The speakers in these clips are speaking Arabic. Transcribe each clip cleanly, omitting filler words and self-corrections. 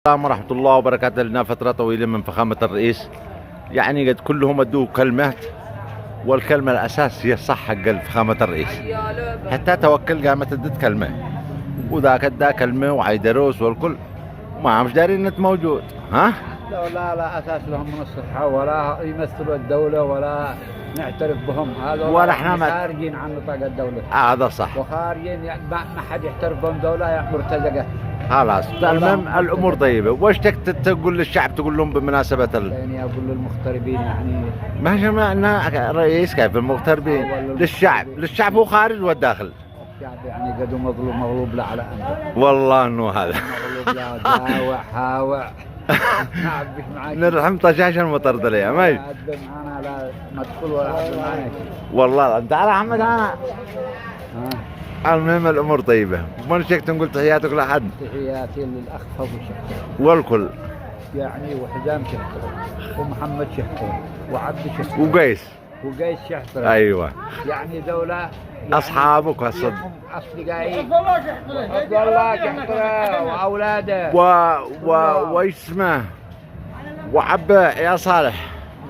السلام ورحمة الله وبركاته. لنا فترة طويلة من فخامة الرئيس، يعني قد كلهم ادوه كلمات، والكلمة الأساس هي الصح حق فخامة الرئيس. حتى توكل قامت ادت كلمة، وذاك ادى كلمة وعيدروس والكل ما مش دارين انت موجود. ها؟ لا أساس لهم من الصحة، ولا يمثلوا الدولة ولا نعترف بهم. هذا ولا احنا خارجين عن نطاق الدولة. هذا صح. وخارجين يعني ما حد يعترف بهم دولة، يعني مرتزقة. خلاص المهم الأمور طيبة. وش تقول للشعب، تقول لهم بمناسبة يعني أقول للمغتربين يعني ما سمعنا رئيس كيف المغتربين للشعب هو خارج والداخل. الشعب يعني قد مغلوب لا على أنت. والله انه هذا مغلوب لا داوع هاوع. نعبش معاك نرحم طشاش المطر ليه ماي معنا لا مدخل ولا معنا. والله انت على احمد انا. المهم الامور طيبه. ما نشك تقول تحياتك لحد. تحياتي للاخ فضل شحتر والكل يعني، وحزام شحتر ومحمد شحتر وعبد شحتر وقيس شحتر. ايوه يعني دولة يعني اصحابك والصد اصدقائي عبد الله شحتر واولاده وايش اسمه وعبه يا صالح.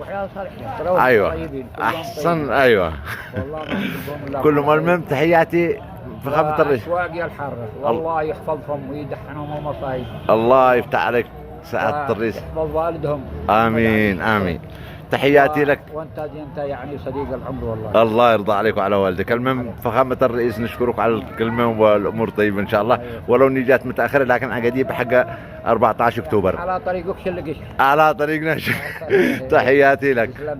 وحياة صالح شحتر ايوه طيبين. احسن. ايوه والله ما نحبهم الا كلهم. المهم تحياتي فخامة الرئيس. أسواقي الحرة والله يحفظهم ويدحنهم ومصايب. الله يفتح عليك سعادة الرئيس. يحفظ والدهم. امين امين. تحياتي لك. وانت يعني صديق العمر والله. الله يرضى عليك وعلى والدك. المهم فخامة الرئيس نشكرك على الكلمة والامور طيبة ان شاء الله. ولو اني جات متاخرة لكن عقدي حق 14 اكتوبر على طريقك شلقش. على طريقنا. تحياتي لك.